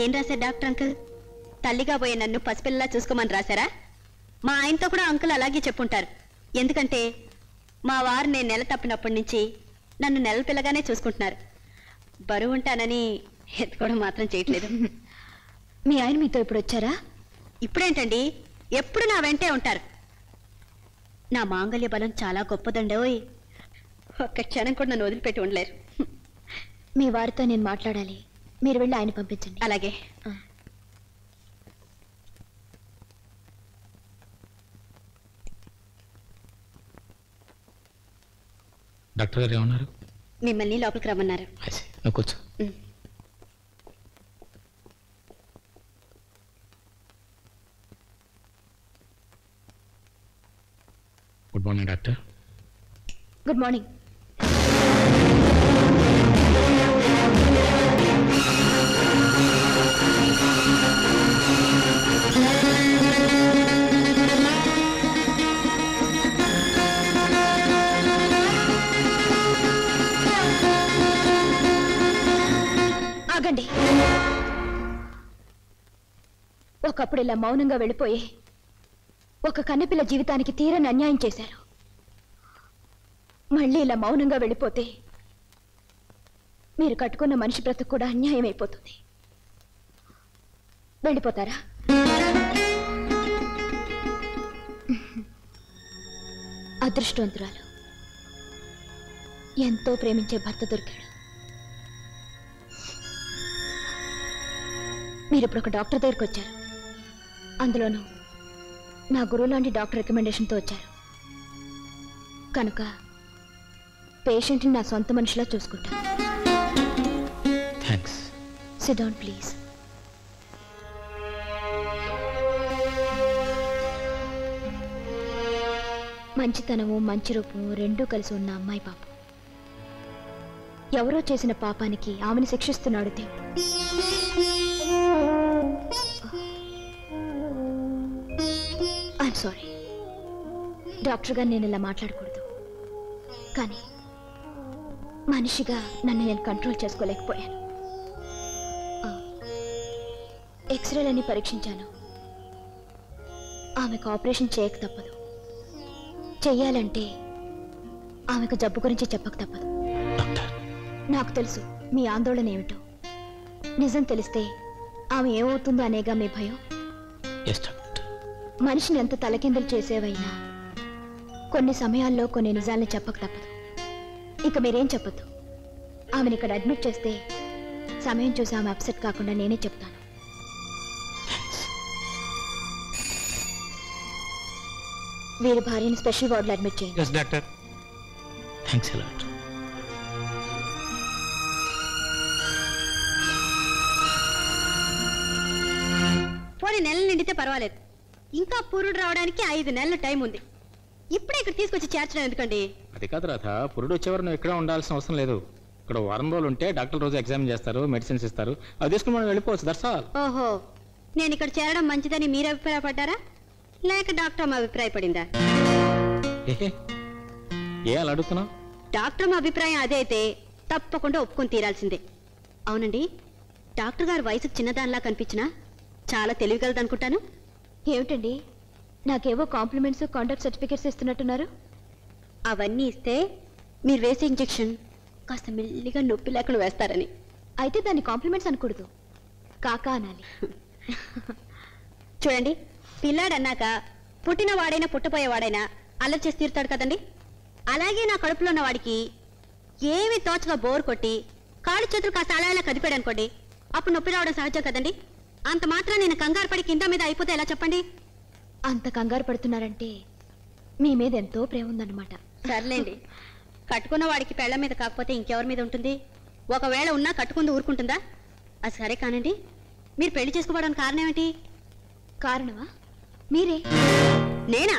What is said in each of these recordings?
ఏం రాశారు doctor uncle? తల్లిగా పోయే నన్ను పసిపిల్లలా చూసుకోమని రాశారా? మా ఆయనతో కూడా అంకుల్ అలాగే చెప్పుంటారు. ఎందుకంటే మా వారు నేను నెల తప్పినప్పటి నుంచి నన్ను నెల పిల్లగానే చూసుకుంటున్నారు. బరువు ఉంటానని ఎత్తుకోవడం మాత్రం చేయట్లేదు. మీ ఆయన మీతో ఇప్పుడు వచ్చారా? ఇప్పుడేంటండి, ఎప్పుడు నా వెంటే ఉంటారు. నా మాంగళ్య బలం చాలా గొప్పదండోయ్. ఒక్క క్షణం కూడా నన్ను వదిలిపెట్టి ఉండలేరు. మీ వారితో నేను మాట్లాడాలి, మీరు వెళ్ళి ఆయన పంపించండి. అలాగే. డాక్టర్ గారు ఏమన్నారు? మిమ్మల్ని లోపలికి రమ్మన్నారు. నువ్వు కూర్చో. Good morning doctor. Good morning. ఆగండి. ఒకప్పుడు ఇలా మౌనంగా వెళ్ళిపోయి ఒక కన్నెపిల్ల జీవితానికి తీరని అన్యాయం చేశారు. మళ్ళీ ఇలా మౌనంగా వెళ్ళిపోతే మీరు కట్టుకున్న మనిషి బ్రతుకు కూడా అన్యాయం అయిపోతుంది. వెళ్ళిపోతారా? అదృష్టవంతురాలు, ఎంతో ప్రేమించే భర్త దొరికాడు. మీరు ఇప్పుడు ఒక డాక్టర్ దగ్గరికి వచ్చారు, అందులోనూ నా గురువు లాంటి డాక్టర్ రికమెండేషన్తో వచ్చారు కనుక పేషెంట్ని నా సొంత మనిషిలా చూసుకుంటాను. థ్యాంక్స్. SIT down please. మంచితనము మంచి రూపము రెండూ కలిసి ఉన్న అమ్మాయి పాపం. ఎవరో చేసిన పాపానికి ఆమెను శిక్షిస్తున్నాడు దేవుడు. ఐఎమ్ సారీ డాక్టర్ గారు, నేను ఇలా మాట్లాడకూడదు, కానీ మనిషిగా నన్ను నేను కంట్రోల్ చేసుకోలేకపోయాను. ఎక్స్రేలన్నీ పరీక్షించాను. ఆమెకు ఆపరేషన్ చేయక తప్పదు. చెయ్యాలంటే ఆమెకు జబ్బు గురించి చెప్పక తప్పదు. నాకు తెలుసు మీ ఆందోళన ఏమిటో. నిజం తెలిస్తే ఆమె ఏమవుతుందో అనేగా మీ భయం. మనిషిని ఎంత తలకిందులు చేసేవైనా కొన్ని సమయాల్లో కొన్ని నిజాల్ని చెప్పక తప్పదు. ఇక మీరేం చెప్పద్దు. ఆమెను ఇక్కడ అడ్మిట్ చేస్తే సమయం చూసి ఆమె అప్సెట్ కాకుండా నేనే చెప్తాను. వీరి భార్యని స్పెషల్ వార్డులో అడ్మిట్ చేయండి. yes doctor. Thanks a lot. పోనీ నెలలు నిండితే పర్వాలేదు, ఇంకా పురుడు రావడానికి 5 నెలల టైం ఉంది. ఇప్పుడే ఇక్కడ తీసుకొచ్చి చేర్చడం ఎందుకండి? అది కాదు రాధ, పురుడు వచ్చేవారు నువ్వు ఇక్కడ ఉండాల్సిన అవసరం లేదు. ఇక్కడ వారం రోజులు ఉంటే డాక్టర్ రోజు ఎగ్జామిన్ చేస్తారు, మెడిసిన్స్ ఇస్తారు, అది తీసుకుని మనం వెళ్ళిపోవచ్చు. That's all. ఓహో, నేను ఇక్కడ చేరడం మంచిదని మీరు అభిప్రాయపడ్డారా లేక డాక్టర్ అమ్మ అభిప్రాయపడిందా? ఏ అలా అడుగుతున్నావు? డాక్టర్ అమ్మ అభిప్రాయం అదే అయితే తప్పకుండా ఒప్పుకొని తీరాల్సిందే. అవునండి, డాక్టర్ గారు వయసుకు చిన్నదానిలా కనిపించినా చాలా తెలివిగలదనుకుంటాను. ఏమిటండి, నాకేవో కాంప్లిమెంట్స్ కాంటాక్ట్ సర్టిఫికేట్స్ ఇస్తున్నట్టున్నారు. అవన్నీ ఇస్తే మీరు వేసే ఇంజెక్షన్ కాస్త మెల్లిగా నొప్పి లేకుండా వేస్తారని. అయితే దాన్ని కాంప్లిమెంట్స్ అనకూడదు, కాకా అనాలి. చూడండి, పిల్లాడు అన్నాక పుట్టిన వాడైనా పుట్టపోయేవాడైనా అల్లరి చేసి తీరుతాడు కదండి. అలాగే నా కడుపులో ఉన్న వాడికి ఏమి తోచగా బోర్ కొట్టి కాళ్ళు చేతులు కాస్త అలా కదిపాడు అనుకోండి, అప్పుడు నొప్పి రావడం సహజం కదండి. అంత మాత్రం నేను కంగారు పడి కింద మీద అయిపోతే ఎలా చెప్పండి? అంత కంగారు పడుతున్నారంటే మీ మీద ఎంతో ప్రేమ ఉందన్నమాట. సర్లేండి, కట్టుకున్న వాడికి పెళ్ల మీద కాకపోతే ఇంకెవరి మీద ఉంటుంది? ఒకవేళ ఉన్నా కట్టుకుంది ఊరుకుంటుందా? అది సరే కానండి, మీరు పెళ్లి చేసుకోవడానికి కారణం ఏమిటి? కారణమా? మీరే. నేనా?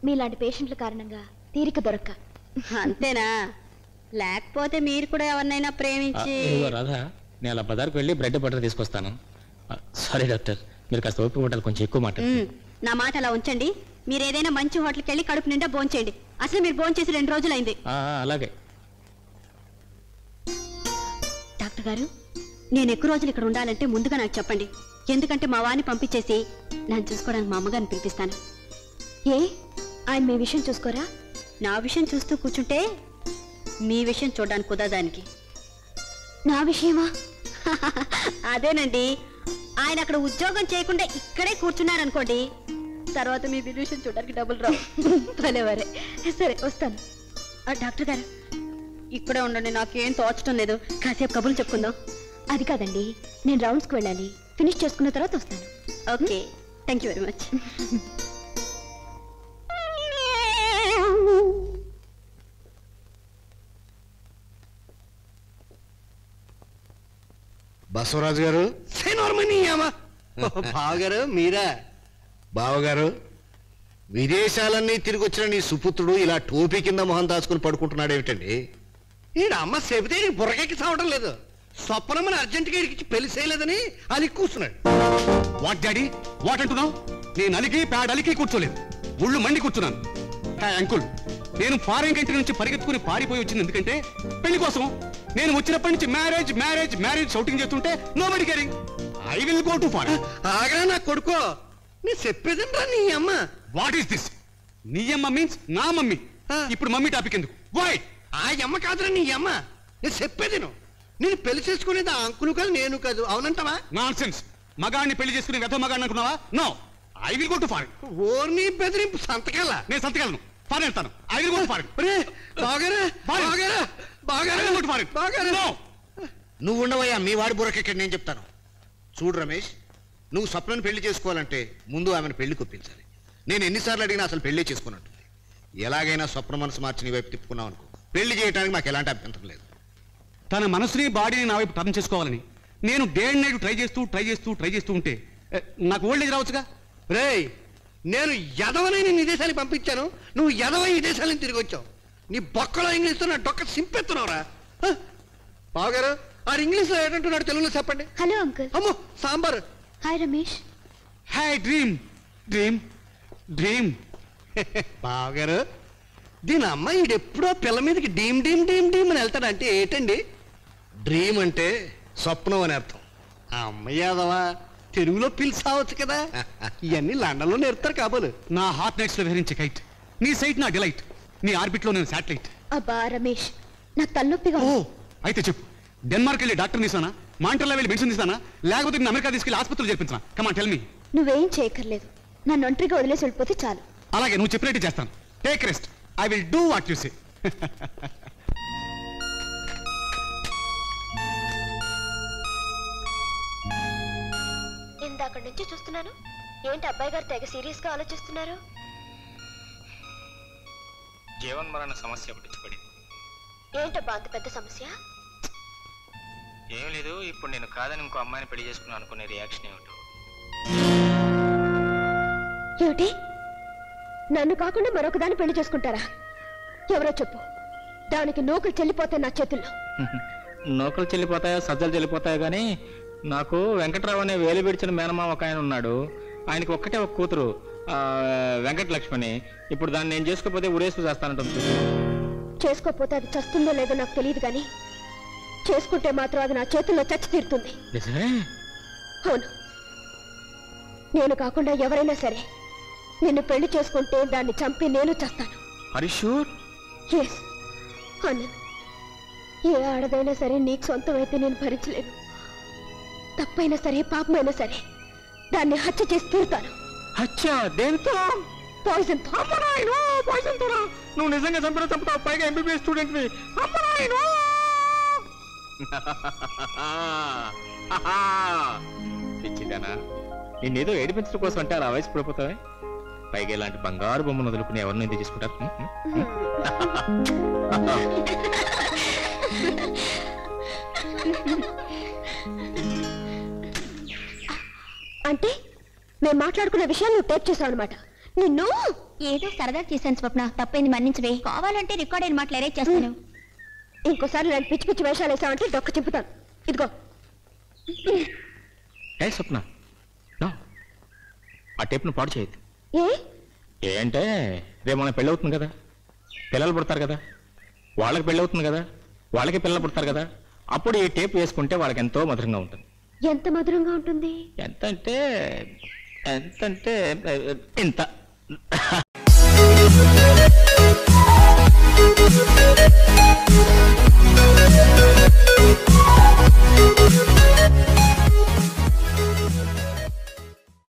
మీలాంటి పేషెంట్ల కారణంగా తీరిక దొరక్క. అంతేనా? లేకపోతే మీరు కూడా ఎవరినైనా ప్రేమించి. రాధా, నేను అలా బజార్కి వెళ్ళి బ్రెడ్ బటర్ తీసుకొస్తాను. సారీ డాక్టర్, మీరు కాస్త ఓపిక పట్టాలి, కొంచెం ఎక్కువ మాట. నా మాట అలా ఉంచండి. మీరు ఏదైనా మంచి హోటల్కి వెళ్ళి కడుపు నిండా భోంచేయండి. అసలు మీరు భోంచేసి 2 రోజులైంది. అలాగే. డాక్టర్ గారు, నేను ఎక్కువ రోజులు ఇక్కడ ఉండాలంటే ముందుగా నాకు చెప్పండి. ఎందుకంటే మా వారిని పంపించేసి నన్ను చూసుకోవడానికి మా అమ్మగారిని పిలిపిస్తాను. ఏ ఆయన మీ విషయం చూసుకోరా? నా విషయం చూస్తూ కూర్చుంటే మీ విషయం చూడడానికి కుదరదానికి. నా విషయమా? అదేనండి, ఆయన అక్కడ ఉద్యోగం చేయకుండా ఇక్కడే కూర్చున్నారనుకోండి, తర్వాత మీ విషయం చూడడానికి డబ్బులు రావు. భలేవరే. సరే వస్తాను. డాక్టర్ గారు ఇక్కడే ఉండండి, నాకేం తోచడం లేదు. కాసేపు కబుర్లు చెప్పుకుందాం. అది కాదండి, నేను రౌండ్స్కి వెళ్ళాలి. ఫినిష్ చేసుకున్న తర్వాత వస్తాను. Okay, thank you very much. Basavaraju గారు. బావగారు మీరా? బావగారు, విదేశాలన్నీ తిరిగి వచ్చిన నీ సుపుత్రుడు ఇలా టోపీ కింద మొహం దాచుకుని పడుకుంటున్నాడు ఏమిటండి? ఈడ అమ్మ చెబితే నీకు బుర్రకెక్కి చావడం లేదు. స్వప్నమని అర్జెంటుగా ఇడికి పెళ్లి చేయలేదని అలిగి కూర్చున్నాడు. వాట్ డాడీ వాట్ అంటున్నావు? నేను అలిగి ప్యాడ్ అలిగి కూర్చోలేదు, ఒళ్ళు మండి కూర్చున్నాను. అంకుల్, నేను ఫారెన్ కంట్రీ నుంచి పరిగెత్తుకుని పారిపోయి వచ్చింది ఎందుకంటే పెళ్లి కోసం. నేను వచ్చినప్పటి నుంచి మ్యారేజ్ మ్యారేజ్ మ్యారేజ్ షౌటింగ్ చేస్తుంటే nobody caring. I will go to foreign. ఆగా నా కొడుకో, నీ చెప్పేదంటా నీ అమ్మ. What is this? నీ అమ్మ మీన్స్ నా మమ్మీ. ఇప్పుడు మమ్మీ టాపిక్ ఎందుకు? వై? ఆ అమ్మ కాదురా నీ అమ్మ. నేను చెప్పేది నేను పెళ్లి చేసుకునేది ఆ అంకులు కాదు, నేను కాదు. అవునంటావా? Non sense. మగాడిని పెళ్లి చేసుకుని వెధ మగాడిని అనుకున్నావా? No, I will go to foreign. ఓర్ని బెదిరింపు సంతకాల. నేను సంతకాలను. ఫారెన్ వెళ్తాను. I will go to foreign. బాగారా బాగారా బాగారా. నువ్వు ఉండవయ్యా, మీ వాడి బుర్రకెక్కడ నేను చెప్తాను. చూడు రమేష్, నువ్వు స్వప్నను పెళ్లి చేసుకోవాలంటే ముందు ఆమెను పెళ్లి కొప్పించాలి. నేను ఎన్నిసార్లు అడిగినా అసలు పెళ్లి చేసుకున్నట్టుంది. ఎలాగైనా స్వప్న మనసు మార్చి నీ వైపు తిప్పుకున్నావు అనుకో, పెళ్లి చేయడానికి నాకు ఎలాంటి అభ్యంతరం లేదు. తన మనసుని బాడీని నా వైపు టర్న్ చేసుకోవాలని నేను డే అండ్ నైట్ ట్రై చేస్తూ ఉంటే నాకు ఓల్డ్ ఏజ్ రావచ్చుగా. రేయ్, నేను యదవనై నీ దేశానికి పంపించాను, నువ్వు యదవై ఈ దేశాలను తిరిగి వచ్చావు. నీ బొక్కలో ఇంగ్లీష్తో నా డొక్క సింపెత్తున్నావురా. బావగారు, ఆ ఇంగ్లీష్లో ఏంటంటున్నాడు తెలుగులో చెప్పండి. Hello uncle. అమ్మో sambar. Hi Ramesh. Hi dream dream dream. బావగారు, దీని అమ్మ ఈడెప్పుడో పిల్ల మీదకి డీమ్ డీమ్ డీమ్ డీమ్ అని వెళ్తాడంటే ఏంటండి? డ్రీమ్ అంటే స్వప్నం అని అర్థం. ఆ అమ్మాయి యాదవా తెలుగులో పిలిచావచ్చు కదా. ఇవన్నీ లండన్లో నేర్పుతారు కాబోలు. నా హాట్ నైట్స్ లో విహరించే కైట్, నీ సైట్ నా డిలైట్, నీ ఆర్బిట్ లో నేను శాటిలైట్. అబ్బా రమేష్, నాకు తలనొప్పిగా ఓ ఉంది. అయితే చెప్పు, డెన్మార్క్ వెళ్ళి డాక్టర్ తీసానా, మాంటర్లో వెళ్ళి మెడిసిన్ తీసానా, లేకపోతే నేను అమెరికా తీసుకెళ్ళి ఆసుపత్రులు చేర్పించానా? Come on tell me. నువ్వేం చేయక్కర్లేదు, నన్ను ఒంటరిగా వదిలేసి వెళ్ళిపోతే చాలు. అలాగే, నువ్వు చెప్పినట్టు చేస్తాను. Take rest, I will do what you say. ఇందాక నుంచి చూస్తున్నాను, ఏంటి అబ్బాయి గారు తెగ సీరియస్ గా ఆలోచిస్తున్నారు? జీవన్మరణ సమస్య పట్టించుకోండి. ఏంటబ్బా అంత పెద్ద సమస్య? ఏం లేదు, ఇప్పుడు నేను కాదని ఇంకో అమ్మాయిని పెళ్లి చేసుకున్నాను అనుకునే రియాక్షన్ ఏమిటో. ఏమిటి, నన్ను కాకుండా మరొక దాన్ని పెళ్లి చేసుకుంటారా? ఎవరో చెప్పు, దానికి నూకలు చెల్లిపోతే నా చేతుల్లో. నౌకలు చెల్లిపోతాయో సజ్జలు చెల్లిపోతాయో కానీ నాకు వెంకట్రావు అనే వేలు విడిచిన మేనమామ ఒక ఆయన ఉన్నాడు. ఆయనకి ఒక్కటే ఒక కూతురు, వెంకట లక్ష్మణి. ఇప్పుడు దాన్ని నేను చేసుకోకపోతే ఉరేసు చేస్తానంటుంది. చేసుకోకపోతే అది చస్తుందో లేదో నాకు తెలియదు కానీ చేసుకుంటే మాత్రం అది నా చేతుల్లో చచ్చి తీరుతుంది. అవును, నేను కాకుండా ఎవరైనా సరే నిన్ను పెళ్లి చేసుకుంటే దాన్ని చంపి నేను చస్తాను. ఎస్ అన్నాను. ఏ ఆడదైనా సరే నీకు సొంతమైతే నేను భరించలేను. తప్పైనా సరే పాపమైనా సరే దాన్ని హత్య చేసి తీరుతాను. హత్య దేంతో? పాయిజన్ తో. పాయిజన్ తోనా? నువ్వు నిజంగా చంపుతావు, పైగా ఎంబీబీఎస్ స్టూడెంట్ వి. పిచ్చిదానా, నిన్నేదో ఏడిపించడం కోసం అంటే అలా వయసు పడిపోతావే. పైగా ఇలాంటి బంగారు బొమ్మను వదులుకుని ఎవరిని ఎందుకు తీసుకుంటారు? అంటే మేము మాట్లాడుకున్న విషయాలు నువ్వు టేప్ చేసావు అనమాట. నిన్ను ఏదో సరదా చేశాను స్వప్న, తప్పైంది మన్నించవే. కావాలంటే రికార్డ్ అయిన మాటలు ఎరేజ్ చేస్తాను. ఇంకోసారి నేను పిచ్చి పిచ్చి వేషాలు వేసావంటే డొక్క చెప్పుతాను. ఇదిగో. ఏ స్వప్న, ఆ టేప్ను పాడు చేయొద్దు. ఏంటే రేపు మన పెళ్ళి అవుతుంది కదా, పిల్లలు పుడతారు కదా, వాళ్ళకి పెళ్ళి అవుతుంది కదా, వాళ్ళకి పిల్లలు పుడతారు కదా, అప్పుడు ఈ టేప్ వేసుకుంటే వాళ్ళకి ఎంతో మధురంగా ఉంటుంది. ఎంత మధురంగా ఉంటుంది? ఎంతంటే ఇంత